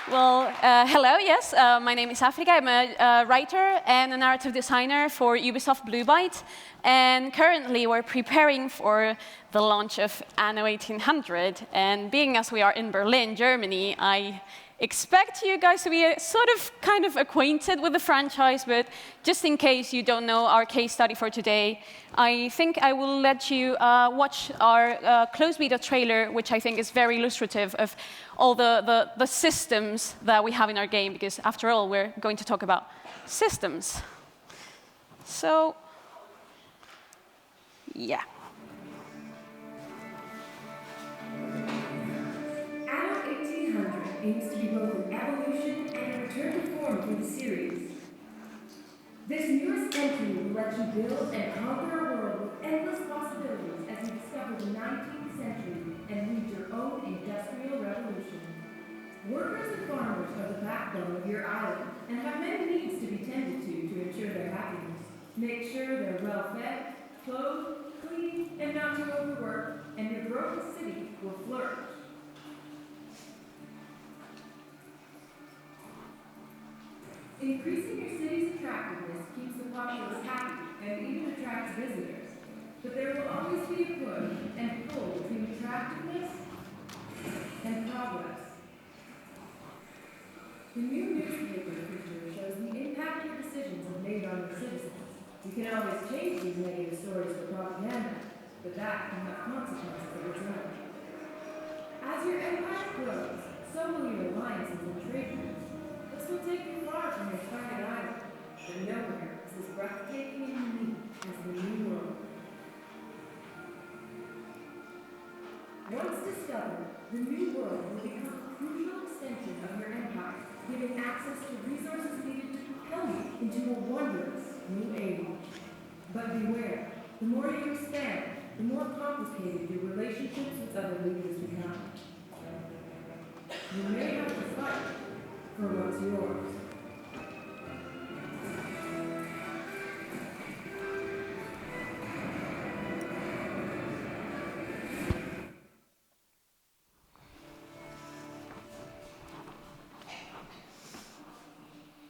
Hello, yes. My name is África. I'm a writer and a narrative designer for Ubisoft Byte. And currently, we're preparing for the launch of Anno 1800. And being as we are in Berlin, Germany, I expect you guys to be kind of acquainted with the franchise. But just in case you don't know our case study for today, I think I will let you watch our closed beta trailer, which I think is very illustrative of all the systems that we have in our game, because after all, we're going to talk about systems. So, yeah. Anno 1800 aims to be both an evolution and a return to form for the series. This newest entry will let you build and conquer a world with endless possibilities as you discover the 19th century and lead your own industrial revolution. Workers and farmers are the backbone of your island and have many needs to be tended to ensure their happiness. Make sure they're well fed, clothed, clean, and not too overworked, and your growing city will flourish. Increasing your city's attractiveness keeps the populace happy and even attracts visitors. But there will always be a push and pull between attractiveness and progress. The new newspaper feature shows the impact your decisions have made on your citizens. You can always change these negative stories for propaganda, but that can have consequences of its own. As your empire grows, so will your alliances and trade routes. This will take you far from your target island, but nowhere is as breathtaking and unique as the New World. Once discovered, the New World will become a crucial extension of your empire, giving access to resources needed to propel you into a wondrous new age. But beware, the more you expand, the more complicated your relationships with other leaders become. You may have to fight for what's yours.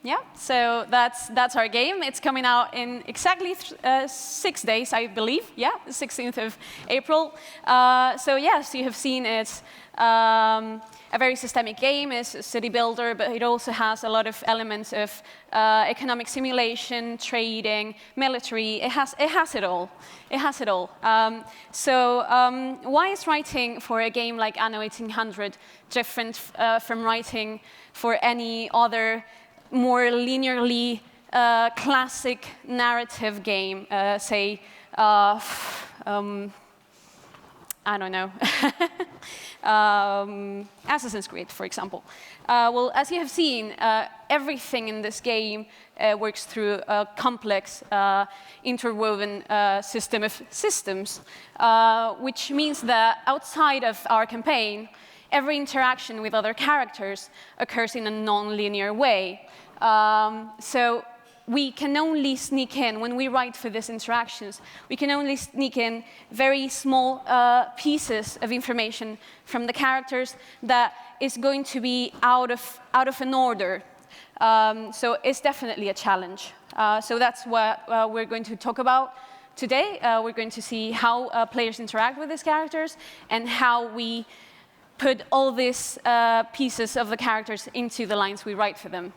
Yeah, so that's our game. It's coming out in exactly 6 days, I believe. Yeah, the 16th of April. So yes, you have seen it's a very systemic game. It's a city builder, but it also has a lot of elements of economic simulation, trading, military. It has it all. It has it all. Why is writing for a game like Anno 1800 different from writing for any other more linearly classic narrative game, say, I don't know, Assassin's Creed, for example? Well, as you have seen, everything in this game works through a complex, interwoven system of systems, which means that outside of our campaign, every interaction with other characters occurs in a non-linear way. So we can only sneak in, when we write for these interactions, we can only sneak in very small pieces of information from the characters that is going to be out of an order. So it's definitely a challenge. So that's what we're going to talk about today. We're going to see how players interact with these characters and how we put all these pieces of the characters into the lines we write for them.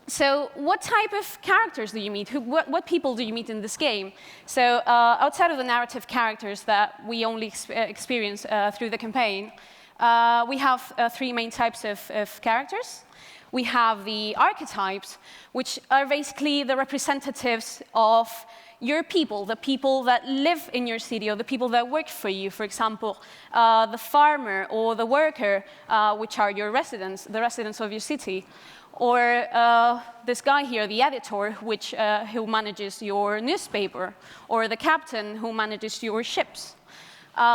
So what type of characters do you meet? What people do you meet in this game? So outside of the narrative characters that we only experience through the campaign, we have 3 main types of characters. We have the archetypes, which are basically the representatives of your people, the people that live in your city, or the people that work for you. For example, the farmer or the worker, which are your residents, the residents of your city. Or this guy here, the editor, who manages your newspaper, or the captain who manages your ships.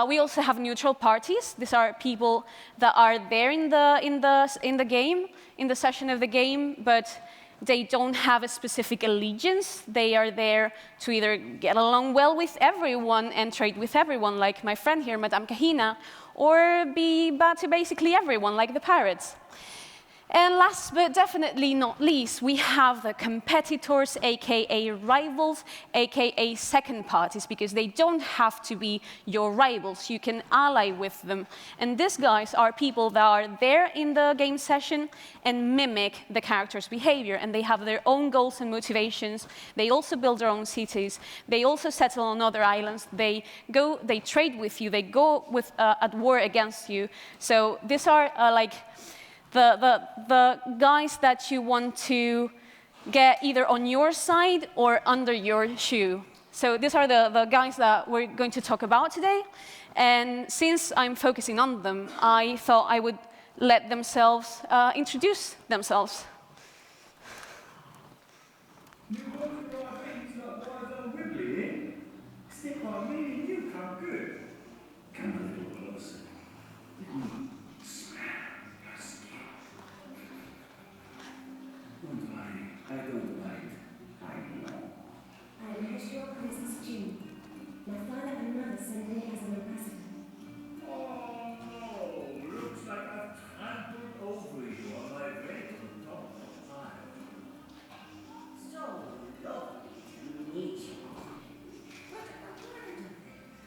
We also have neutral parties. These are people that are there in the game, in the session of the game, but they don't have a specific allegiance. They are there to either get along well with everyone and trade with everyone, like my friend here, Madame Kahina, or be bad to basically everyone, like the pirates. And last but definitely not least, we have the competitors, aka rivals, aka second parties, because they don't have to be your rivals. You can ally with them. And these guys are people that are there in the game session and mimic the character's behavior. And they have their own goals and motivations. They also build their own cities. They also settle on other islands. They trade with you. They go at war against you. So these are like the guys that you want to get either on your side or under your shoe. So these are the guys that we're going to talk about today. And since I'm focusing on them, I thought I would let themselves introduce themselves. You want to our things like wise old Wibbly, eh? Stick by me and you come good. Come a little closer. Don't worry, I don't mind. I know. I'm Heshua Princess Jean. My father and mother sent me as an ambassador. Oh no, looks like I've trampled over you on my way to the top of the pile. So lovely to meet you. But a word of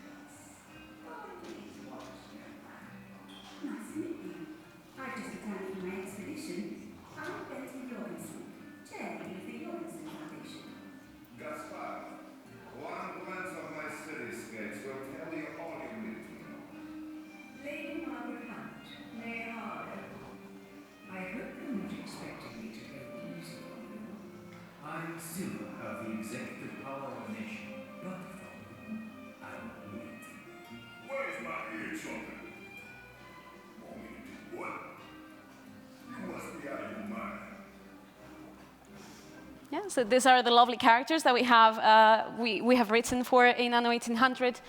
this. Always watch your back. Nice to meet you. I just returned from my expedition. I'm Betty Jorgensen, chairman of the Jorgensen Foundation. Gaspar, one glance of my cityscapes will tell you all you need to know. Lady Margaret Hunt, May Harder. I hope you're not expecting me to go easy on you. I still have the executive power of a nation, but from I don't need it. Where's my ear trumpet? Want me to do what? You must be out of your mind. Yeah, so these are the lovely characters that we have written for in Anno 1800.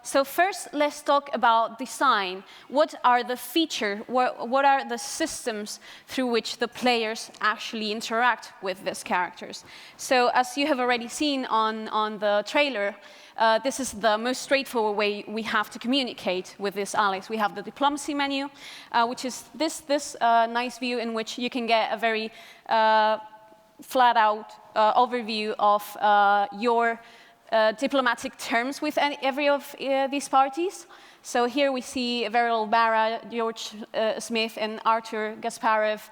So first, let's talk about design. What are the features, what are the systems through which the players actually interact with these characters? So as you have already seen on the trailer, this is the most straightforward way we have to communicate with these allies. We have the diplomacy menu, which is this nice view in which you can get a very flat-out overview of your diplomatic terms with every of these parties. So here we see Veril Barra, George Smith, and Arthur Gasparov.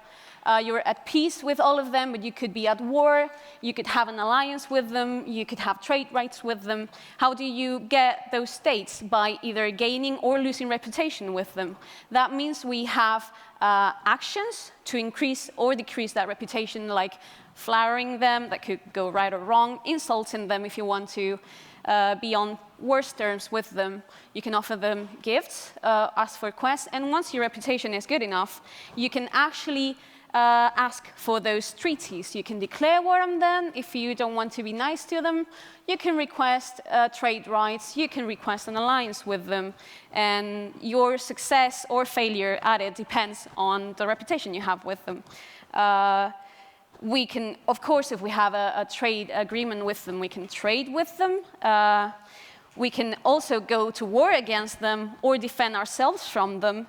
You're at peace with all of them, but you could be at war. You could have an alliance with them. You could have trade rights with them. How do you get those states? By either gaining or losing reputation with them. That means we have actions to increase or decrease that reputation, like flattering them, that could go right or wrong, insulting them if you want to be on worse terms with them. You can offer them gifts, ask for quests, and once your reputation is good enough, you can actually ask for those treaties. You can declare war on them. If you don't want to be nice to them, you can request trade rights. You can request an alliance with them. And your success or failure at it depends on the reputation you have with them. We can, of course, if we have a trade agreement with them, we can trade with them. We can also go to war against them or defend ourselves from them.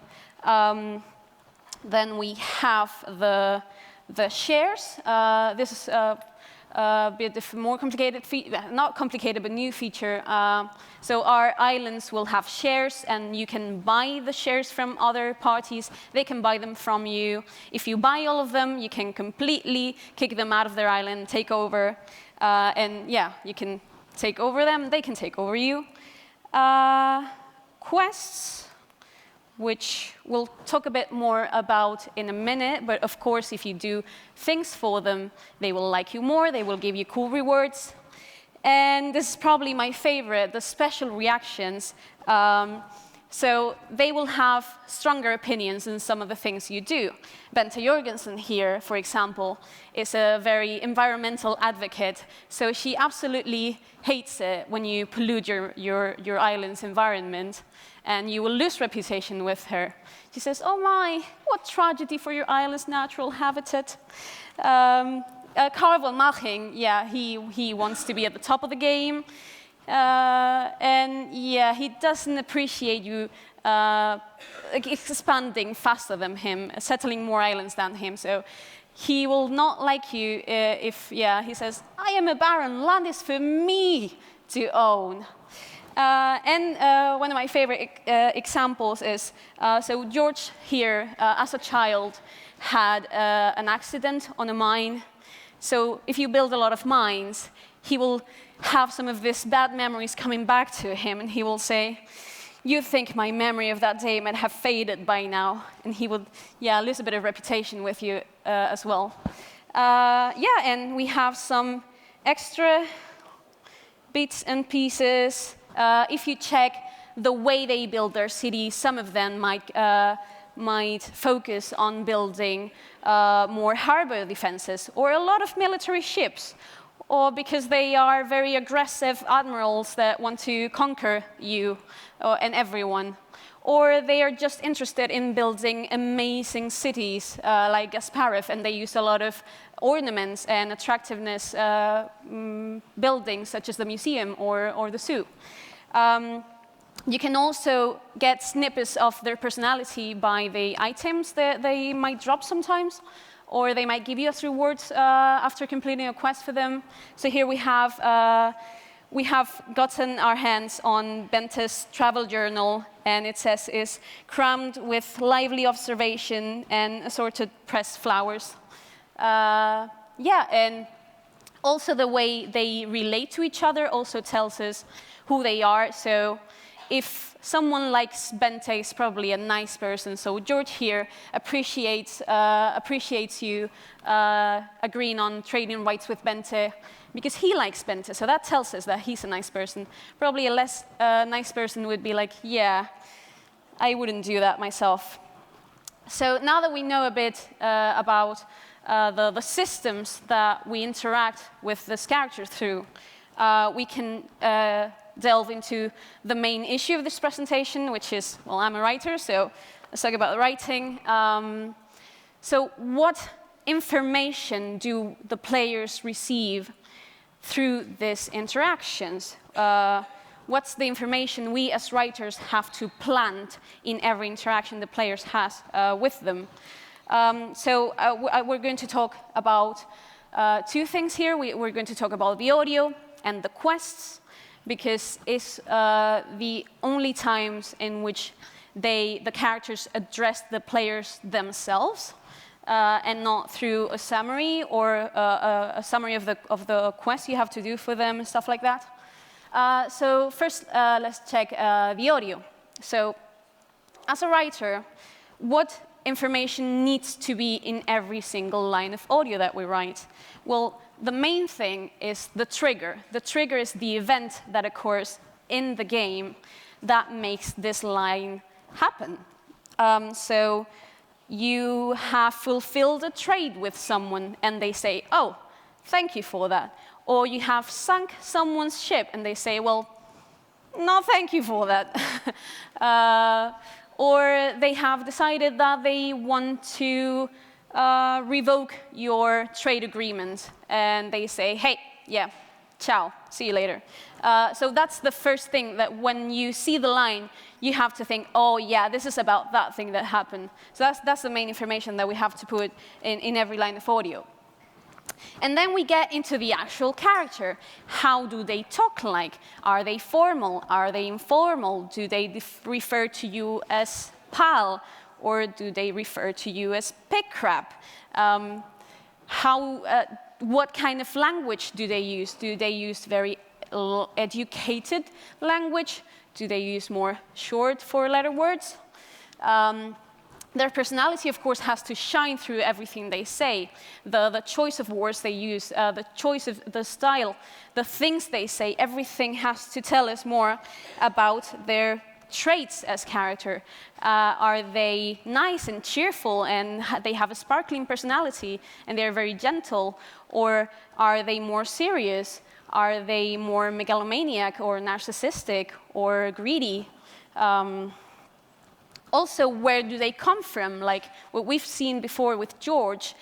Then we have the shares. This is a bit more complicated, not complicated, but new feature. So our islands will have shares, and you can buy the shares from other parties. They can buy them from you. If you buy all of them, you can completely kick them out of their island, take over, and yeah, you can take over them. They can take over you. Quests, which we'll talk a bit more about in a minute, but of course, if you do things for them, they will like you more, they will give you cool rewards. And this is probably my favorite, the special reactions. So they will have stronger opinions in some of the things you do. Bente Jorgensen here, for example, is a very environmental advocate. So she absolutely hates it when you pollute your island's environment, and you will lose reputation with her. She says, oh my, what tragedy for your island's natural habitat. Karl von Maching, yeah, he wants to be at the top of the game. And yeah, he doesn't appreciate you expanding faster than him, settling more islands than him. So he will not like you if, he says, I am a baron, land is for me to own. One of my favorite examples is, so George here, as a child, had an accident on a mine. So if you build a lot of mines, he will have some of these bad memories coming back to him, and he will say, you think my memory of that day might have faded by now, and he would, lose a bit of reputation with you as well. And we have some extra bits and pieces. If you check the way they build their city, some of them might focus on building more harbor defenses, or a lot of military ships, or because they are very aggressive admirals that want to conquer you and everyone. Or they are just interested in building amazing cities like Gasparov, and they use a lot of ornaments and attractiveness buildings, such as the museum or the zoo. You can also get snippets of their personality by the items that they might drop sometimes, or they might give you as rewards after completing a quest for them. So here we have gotten our hands on Bente's travel journal, and it says is crammed with lively observation and assorted pressed flowers. And also the way they relate to each other also tells us who they are. So if someone likes Bente, is probably a nice person. So George here appreciates you agreeing on trading rights with Bente because he likes Bente. So that tells us that he's a nice person. Probably a less nice person would be like, yeah, I wouldn't do that myself. So now that we know a bit about the systems that we interact with this character through, we can delve into the main issue of this presentation, which is, well, I'm a writer, so let's talk about writing. So what information do the players receive through these interactions? What's the information we as writers have to plant in every interaction the players has with them? We're going to talk about two things here. We're going to talk about the audio and the quests, because it's the only times in which the characters address the players themselves, and not through a summary or a summary of the quest you have to do for them and stuff like that. So first, let's check the audio. So as a writer, what information needs to be in every single line of audio that we write? Well, the main thing is the trigger. The trigger is the event that occurs in the game that makes this line happen. So you have fulfilled a trade with someone, and they say, oh, thank you for that. Or you have sunk someone's ship, and they say, well, no, thank you for that. Or they have decided that they want to revoke your trade agreement, and they say, hey, yeah, ciao, see you later. So that's the first thing, that when you see the line, you have to think, oh yeah, this is about that thing that happened. So that's the main information that we have to put in every line of audio. And then we get into the actual character. How do they talk like? Are they formal? Are they informal? Do they refer to you as pal? Or do they refer to you as pig crap? What kind of language do they use? Do they use very educated language? Do they use more short four-letter words? Their personality, of course, has to shine through everything they say. The choice of words they use, the choice of the style, the things they say, everything has to tell us more about their traits as character. Are they nice and cheerful, and they have a sparkling personality, and they're very gentle? Or are they more serious? Are they more megalomaniac or narcissistic or greedy? Also, where do they come from? Like what we've seen before with George,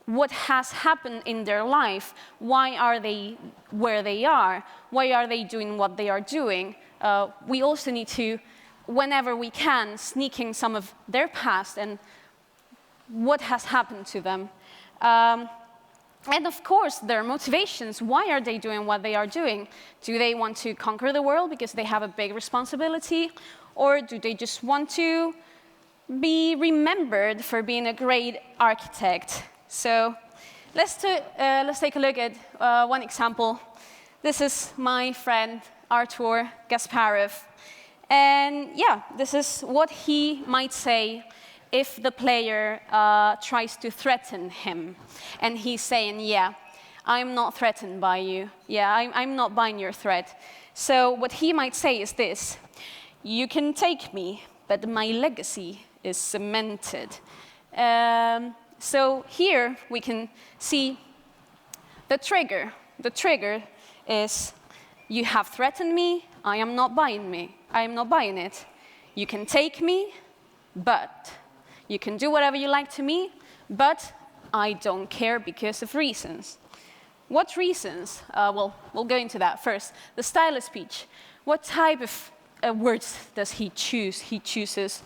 what has happened in their life? Why are they where they are? Why are they doing what they are doing? We also need to whenever we can, sneaking some of their past and what has happened to them. And of course, their motivations. Why are they doing what they are doing? Do they want to conquer the world because they have a big responsibility? Or do they just want to be remembered for being a great architect? So let's take a look at one example. This is my friend Artur Gasparov. And yeah, this is what he might say if the player tries to threaten him. And he's saying, yeah, I'm not threatened by you. Yeah, I'm not buying your threat. So what he might say is this: you can take me, but my legacy is cemented. So here we can see the trigger. The trigger is, you have threatened me, I am not buying it. You can take me, but you can do whatever you like to me, but I don't care because of reasons. What reasons? Well, we'll go into that first. The style of speech. What type of words does he choose? He chooses,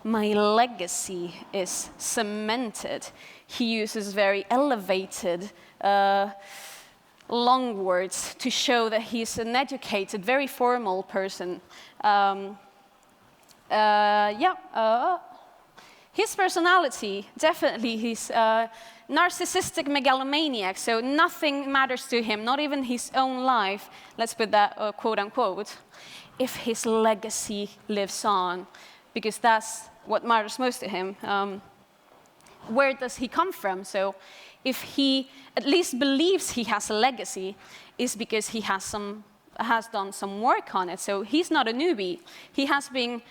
my legacy is cemented. He uses very elevated, long words to show that he's an educated, very formal person. His personality, definitely, he's a narcissistic megalomaniac, so nothing matters to him, not even his own life, let's put that quote unquote, if his legacy lives on, because that's what matters most to him. Where does he come from? So if he at least believes he has a legacy, it's because he has done some work on it. So he's not a newbie. He has been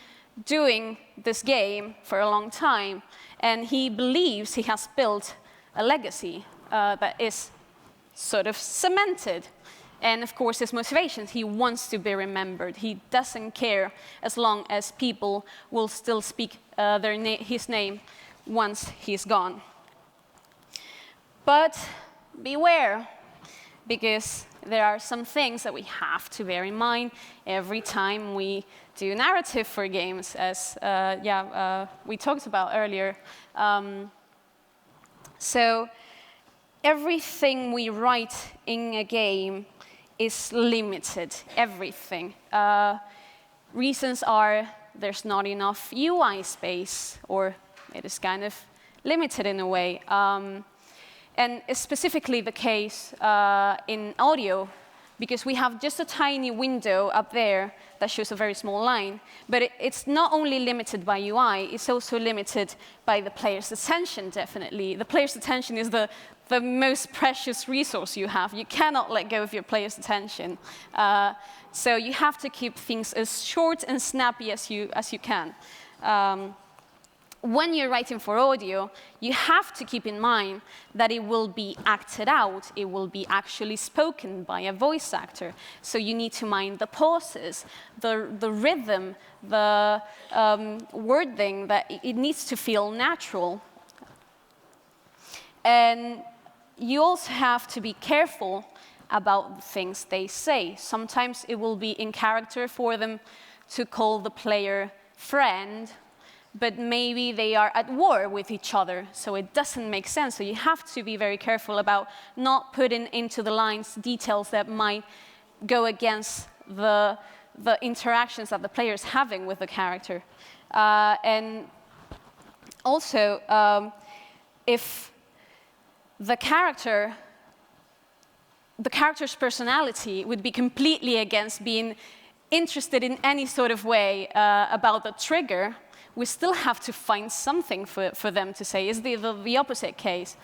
doing this game for a long time, and he believes he has built a legacy that is sort of cemented. And of course, his motivations, he wants to be remembered. He doesn't care as long as people will still speak his name once he's gone. But beware, because there are some things that we have to bear in mind every time we do narrative for games, as we talked about earlier. So everything we write in a game is limited, everything. Reasons are there's not enough UI space, or it is kind of limited in a way. And it's specifically the case in audio, because we have just a tiny window up there that shows a very small line. But it's not only limited by UI, it's also limited by the player's attention, definitely. The player's attention is the most precious resource you have. You cannot let go of your player's attention. So you have to keep things as short and snappy as you can. When you're writing for audio, you have to keep in mind that it will be acted out. It will be actually spoken by a voice actor. So you need to mind the pauses, the rhythm, the wording, that it needs to feel natural. And you also have to be careful about the things they say. Sometimes it will be in character for them to call the player friend, but maybe they are at war with each other, so it doesn't make sense. So you have to be very careful about not putting into the lines details that might go against the interactions that the player is having with the character. And also, if the character's personality would be completely against being interested in any sort of way about the trigger, we still have to find something for them to say. It's the opposite case.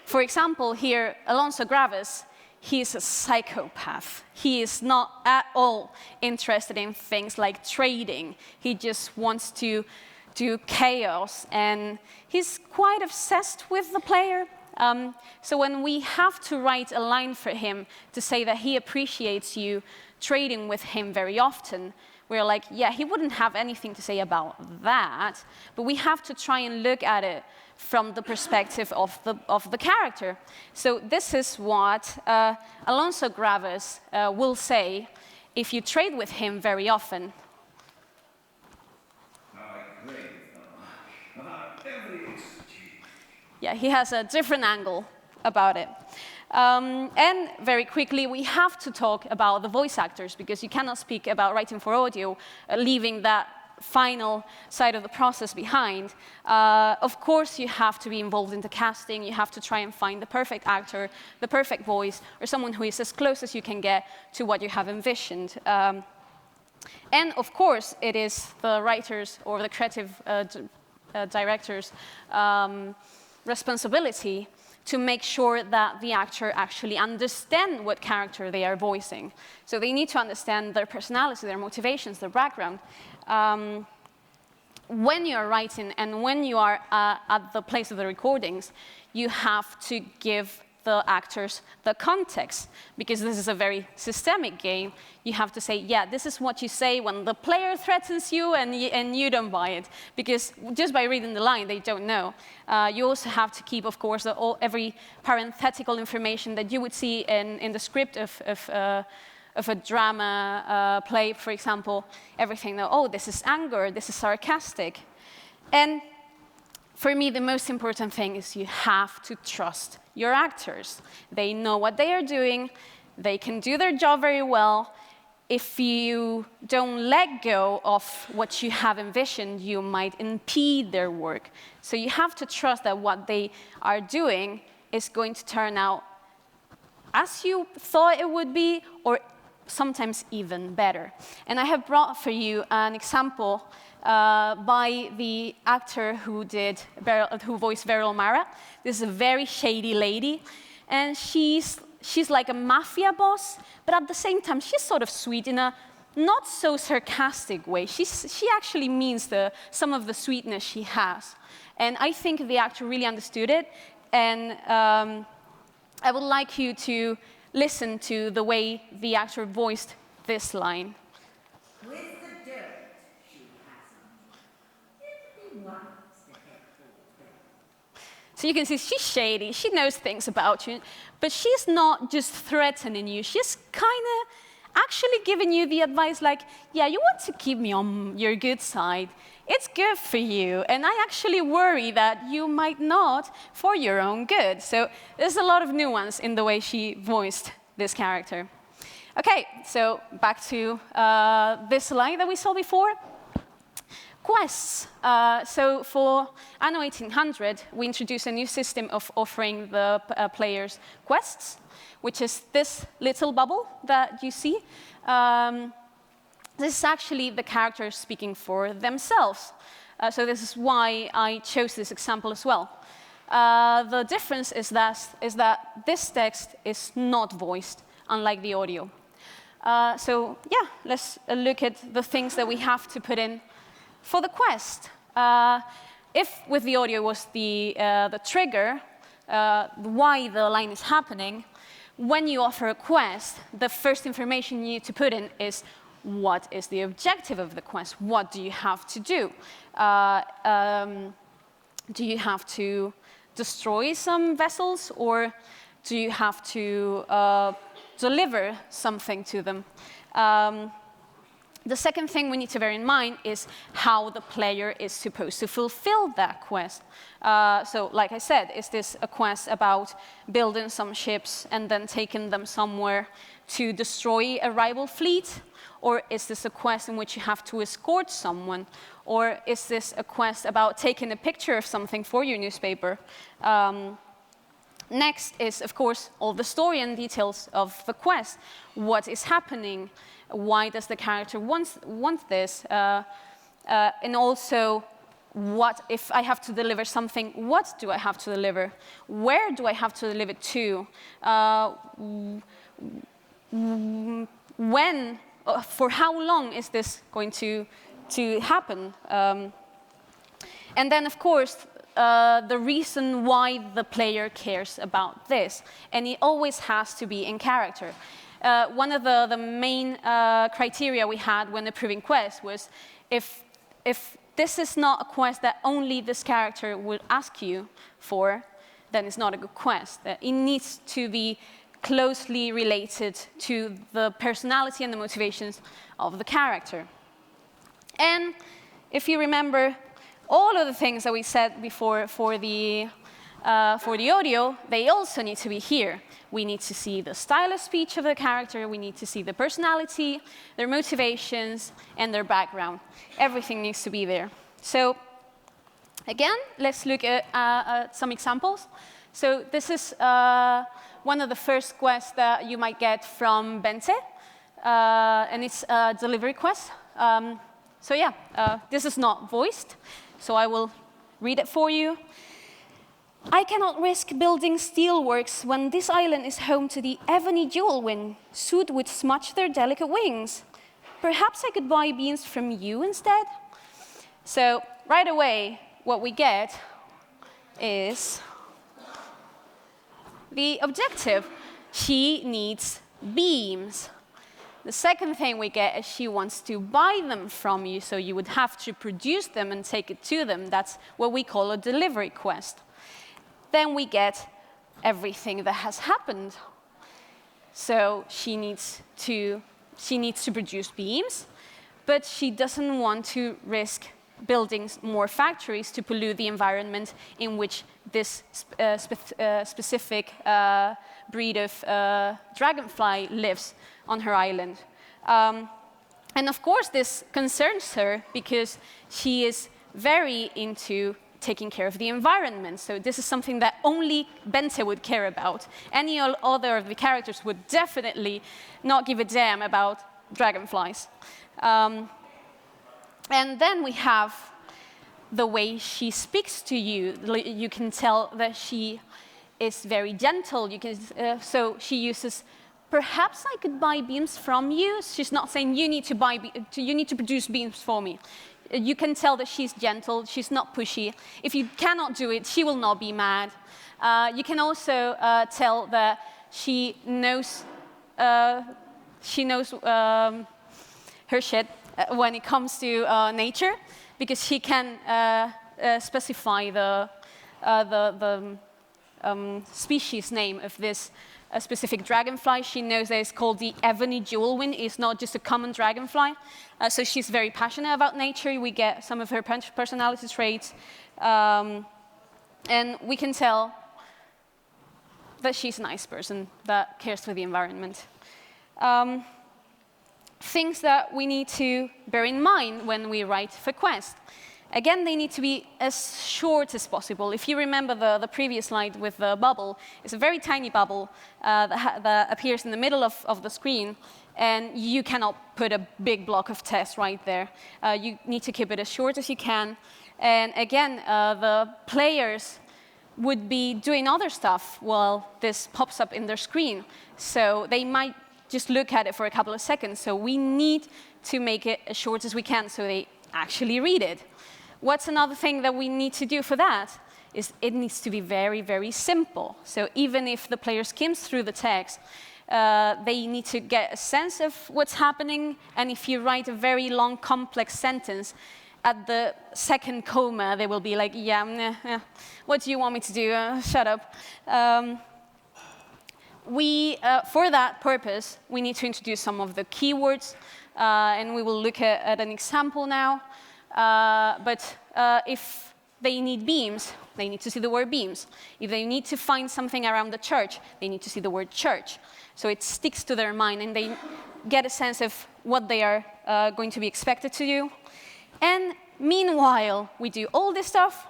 For example, here, Alonso Graves, he's a psychopath. He is not at all interested in things like trading. He just wants to do chaos, and he's quite obsessed with the player. So when we have to write a line for him to say that he appreciates you trading with him very often, we're like, yeah, he wouldn't have anything to say about that, but we have to try and look at it from the perspective of the character. So this is what Alonso Graves will say if you trade with him very often. Yeah, he has a different angle about it. And very quickly, we have to talk about the voice actors, because you cannot speak about writing for audio, leaving that final side of the process behind. Of course, you have to be involved in the casting. You have to try and find the perfect actor, the perfect voice, or someone who is as close as you can get to what you have envisioned. And of course, it is the writers or the creative directors' responsibility to make sure that the actor actually understands what character they are voicing. So they need to understand their personality, their motivations, their background. When you are writing and when you are at the place of the recordings, you have to give the actors the context, because this is a very systemic game. You have to say, yeah, this is what you say when the player threatens you and you don't buy it, because just by reading the line, they don't know. You also have to keep, of course, every parenthetical information that you would see in the script of a drama play, for example, everything that, oh, this is anger, this is sarcastic. And for me, the most important thing is you have to trust your actors. They know what they are doing. They can do their job very well. If you don't let go of what you have envisioned, you might impede their work. So you have to trust that what they are doing is going to turn out as you thought it would be, or sometimes even better. And I have brought for you an example by the actor who voiced Beryl Mara. This is a very shady lady, and she's like a mafia boss, but at the same time, she's sort of sweet in a not so sarcastic way. She actually means some of the sweetness she has. And I think the actor really understood it, and I would like you to listen to the way the actor voiced this line. With the dirt she has on, it be wise to head for. So you can see she's shady, she knows things about you, but she's not just threatening you, she's kind of actually giving you the advice like, yeah, you want to keep me on your good side. It's good for you, and I actually worry that you might not for your own good. So there's a lot of nuance in the way she voiced this character. Okay, so back to this slide that we saw before. Quests. So for Anno 1800, we introduced a new system of offering the players quests, which is this little bubble that you see. This is actually the characters speaking for themselves. So this is why I chose this example as well. The difference is that this text is not voiced, unlike the audio. So yeah, let's look at the things that we have to put in for the quest. If with the audio was the trigger, why the line is happening, when you offer a quest, the first information you need to put in is what is the objective of the quest? What do you have to do? Do you have to destroy some vessels, or do you have to deliver something to them? The second thing we need to bear in mind is how the player is supposed to fulfill that quest. So, like I said, is this a quest about building some ships and then taking them somewhere to destroy a rival fleet? Or is this a quest in which you have to escort someone? Or is this a quest about taking a picture of something for your newspaper? Next is, of course, all the story and details of the quest. What is happening? Why does the character want this? And also, what if I have to deliver something? What do I have to deliver? Where do I have to deliver it to? When? For how long is this going to happen? And then, of course, the reason why the player cares about this. And it always has to be in character. One of the main criteria we had when approving quests was if this is not a quest that only this character would ask you for, then it's not a good quest. It needs to be closely related to the personality and the motivations of the character. And if you remember, all of the things that we said before for the audio, they also need to be here. We need to see the style of speech of the character, we need to see the personality, their motivations, and their background. Everything needs to be there. So again, let's look at some examples. So this is one of the first quests that you might get from Bente, and it's a delivery quest. So yeah, this is not voiced, so I will read it for you. I cannot risk building steelworks when this island is home to the ebony jewelwind. Soot would smudge their delicate wings. Perhaps I could buy beams from you instead? So right away, what we get is the objective. She needs beams. The second thing we get is she wants to buy them from you, so you would have to produce them and take it to them. That's what we call a delivery quest. Then we get everything that has happened. So she needs to produce beams, but she doesn't want to risk building more factories to pollute the environment in which this specific breed of dragonfly lives on her island. And of course, this concerns her because she is very into taking care of the environment. So this is something that only Bente would care about. Any other of the characters would definitely not give a damn about dragonflies. And then we have the way she speaks to you. You can tell that she is very gentle. So she uses, perhaps I could buy beams from you. She's not saying you need to produce beams for me. You can tell that she's gentle, she's not pushy. If you cannot do it, she will not be mad. You can also tell that she knows her shit when it comes to nature, because she can specify the species name of this specific dragonfly. She knows that it's called the ebony jewelwind. It's not just a common dragonfly. So she's very passionate about nature. We get some of her personality traits. And we can tell that she's a nice person that cares for the environment. Things that we need to bear in mind when we write for quest. Again, they need to be as short as possible. If you remember the previous slide with the bubble, it's a very tiny bubble that appears in the middle of the screen, and you cannot put a big block of text right there. You need to keep it as short as you can. And again, the players would be doing other stuff while this pops up in their screen. So they might just look at it for a couple of seconds. So we need to make it as short as we can so they actually read it. What's another thing that we need to do for that is it needs to be very, very simple. So even if the player skims through the text, they need to get a sense of what's happening. And if you write a very long, complex sentence, at the second comma, they will be like, yeah, what do you want me to do? Shut up. For that purpose, we need to introduce some of the keywords. And we will look at an example now. But if they need beams, they need to see the word beams. If they need to find something around the church, they need to see the word church. So it sticks to their mind, and they get a sense of what they are going to be expected to do. And meanwhile, we do all this stuff.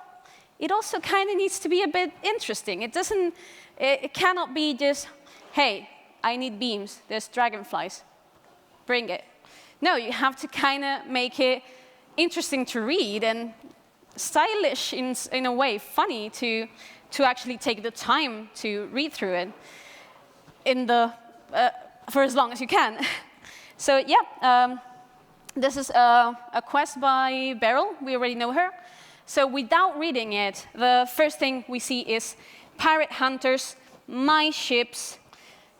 It also kind of needs to be a bit interesting. It cannot be just, hey, I need beams, there's dragonflies, bring it. No, you have to kind of make it interesting to read and stylish in a way, funny to actually take the time to read through it for as long as you can. So yeah, this is a quest by Beryl. We already know her. So without reading it, the first thing we see is pirate hunters, my ships,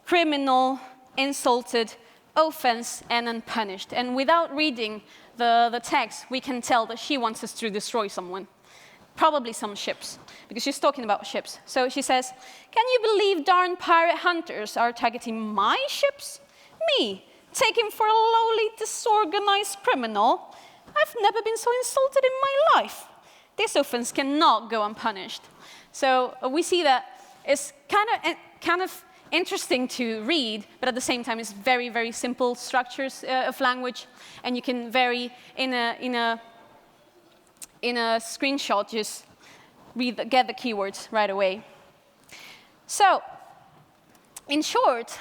criminal, insulted, offense, and unpunished. And without reading the text, we can tell that she wants us to destroy someone. probably some ships, because she's talking about ships. So she says, "Can you believe darn pirate hunters are targeting my ships? Me, taken for a lowly, disorganized criminal? I've never been so insulted in my life. This offense cannot go unpunished." So we see that it's kind of interesting to read, but at the same time, it's very, very simple structures of language, and you can vary in a screenshot, just get the keywords right away. So, in short,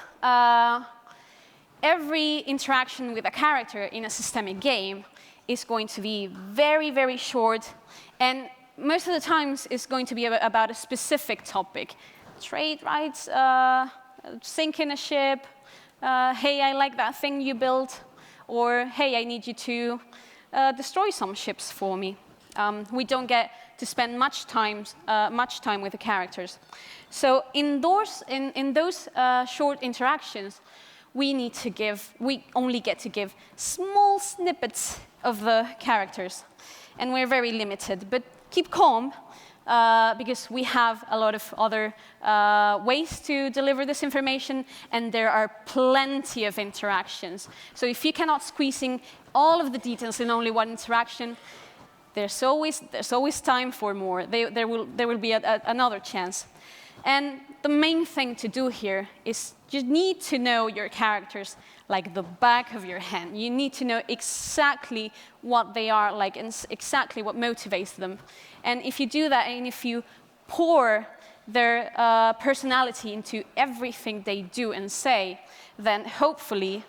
every interaction with a character in a systemic game is going to be very, very short, and most of the times it's going to be about a specific topic. Trade rights, sinking a ship, hey, I like that thing you built, or hey, I need you to destroy some ships for me. We don't get to spend much time with the characters. So in those short interactions, we only get to give small snippets of the characters, and we're very limited. But keep calm, because we have a lot of other ways to deliver this information, and there are plenty of interactions. So if you cannot squeeze in all of the details in only one interaction, there's always time for more. There will be another chance. And the main thing to do here is you need to know your characters like the back of your hand. You need to know exactly what they are like and exactly what motivates them. And if you do that, and if you pour their personality into everything they do and say, then hopefully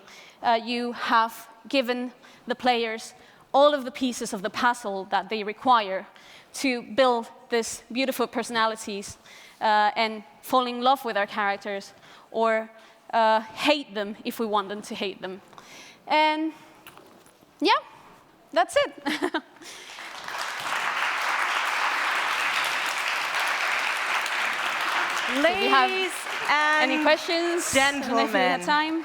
you have given the players all of the pieces of the puzzle that they require to build these beautiful personalities and fall in love with our characters, or hate them if we want them to hate them. And yeah, that's it. Ladies and any questions? gentlemen, Time?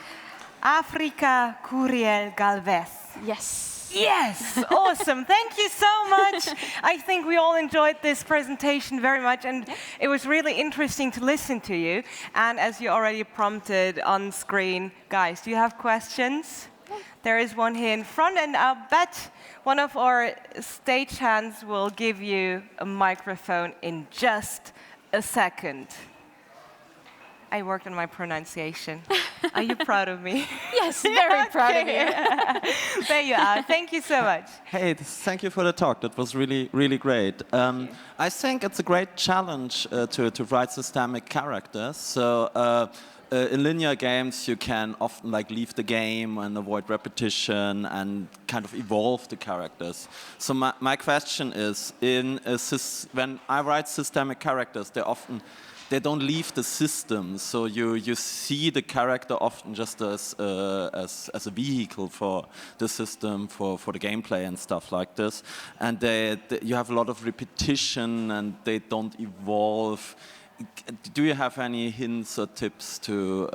África Curiel Gálvez. Yes. Yes, awesome. Thank you so much. I think we all enjoyed this presentation very much, and it was really interesting to listen to you. And as you already prompted on screen, guys, do you have questions? There is one here in front, and I'll bet one of our stagehands will give you a microphone in just a second. I worked on my pronunciation. Are you proud of me? Yes, very proud of you. There you are. Thank you so much. Hey, thank you for the talk. That was really, really great. I think it's a great challenge to write systemic characters. So in linear games, you can often leave the game and avoid repetition and kind of evolve the characters. So my question is, when I write systemic characters, they don't leave the system, so you see the character often just as a vehicle for the system, for the gameplay and stuff like this. And you have a lot of repetition, and they don't evolve. Do you have any hints or tips to,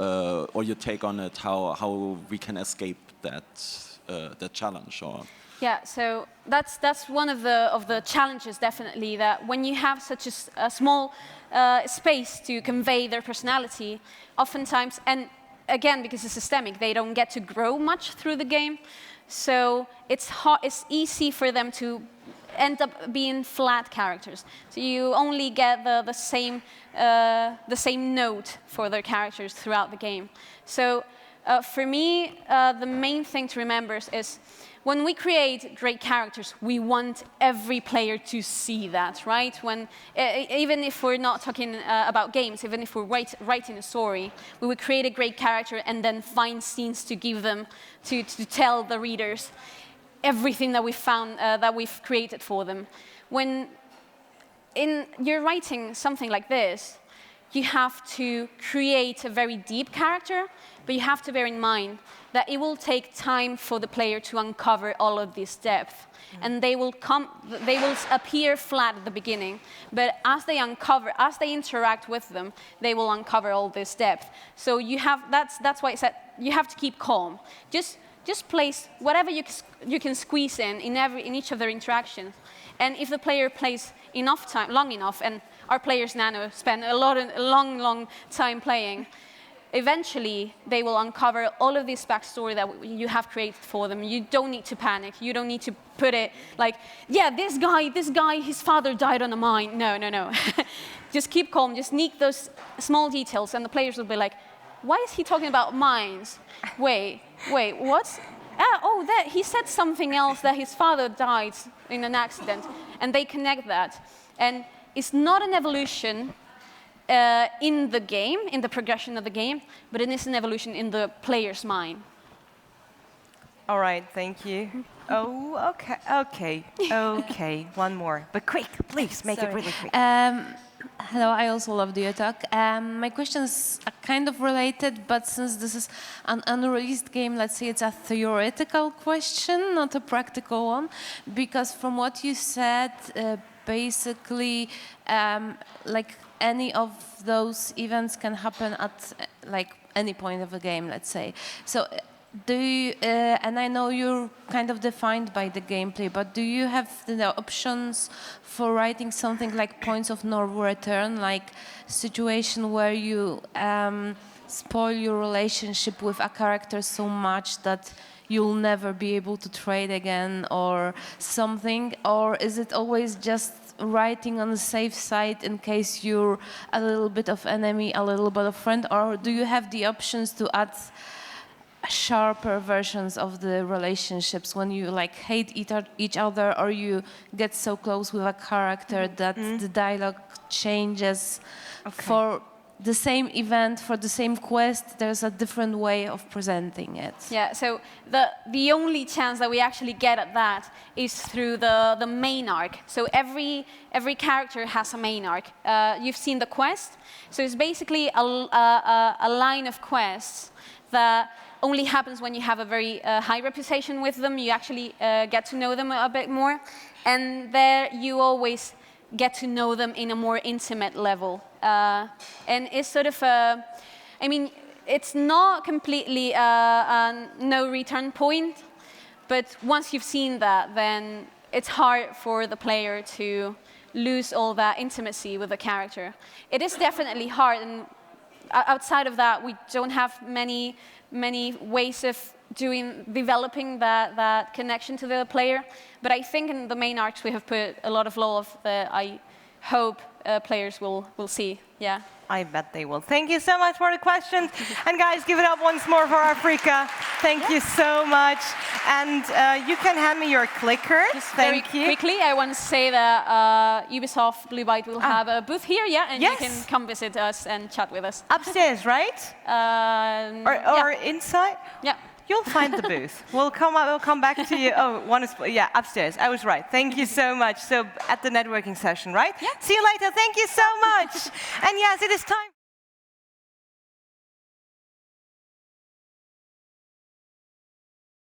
or your take on it, how we can escape that challenge? Or? Yeah, so that's one of the challenges, definitely, that when you have such a small space to convey their personality, oftentimes, and again, because it's systemic, they don't get to grow much through the game. So it's easy for them to end up being flat characters. So you only get the same note for their characters throughout the game. So for me, the main thing to remember is when we create great characters, we want every player to see that, right? Even if we're not talking about games, even if we're writing a story, we would create a great character and then find scenes to give them, to tell the readers everything that we've created for them. When you're writing something like this, you have to create a very deep character, but you have to bear in mind that it will take time for the player to uncover all of this depth. And they will appear flat at the beginning, but as they interact with them, they will uncover all this depth. So that's why I said you have to keep calm. Just just place whatever you can squeeze in each of their interactions. And if the player plays enough time, long enough, and our players in Anno spend a long time playing, eventually they will uncover all of this backstory that you have created for them. You don't need to panic. You don't need to put it like, yeah, this guy, his father died on a mine. No. Just keep calm. Just sneak those small details, and the players will be like, why is he talking about mines? Wait, what? He said something else, that his father died in an accident, and they connect that. And it's not an evolution in the game, in the progression of the game, but it is an evolution in the player's mind. All right, thank you. Oh, okay. One more, but quick, please, make it really quick. Hello, I also love your talk. My questions are kind of related, but since this is an unreleased game, let's say it's a theoretical question, not a practical one, because from what you said, basically, like any of those events can happen at like any point of the game, let's say. So do you, and I know you're kind of defined by the gameplay, but do you have the options for writing something like points of no return, like situation where you spoil your relationship with a character so much that you'll never be able to trade again or something? Or is it always just writing on the safe side in case you're a little bit of enemy, a little bit of friend? Or do you have the options to add sharper versions of the relationships when you like hate each other, or you get so close with a character that the dialogue changes? For the same event, for the same quest, there's a different way of presenting it. Yeah, so the only chance that we actually get at that is through the main arc. So every character has a main arc. You've seen the quest. So it's basically a line of quests that only happens when you have a very high reputation with them. You actually get to know them a bit more. And there you always get to know them in a more intimate level. And it's sort of I mean, it's not completely a no return point, but once you've seen that, then it's hard for the player to lose all that intimacy with the character. It is definitely hard, and outside of that, we don't have many ways of developing that connection to the player. But I think in the main arcs we have put a lot of love that I hope players will see. Yeah. I bet they will. Thank you so much for the questions. And guys, give it up once more for África. Thank you so much. And you can hand me your clicker. Thank you. Quickly, I want to say that Ubisoft Byte will have a booth here, and you can come visit us and chat with us. Upstairs, right? Or inside? Yeah. You'll find the booth. We'll come back to you. Oh, upstairs. I was right. Thank you so much. So at the networking session, right? Yeah. See you later. Thank you so much. And yes, it is time.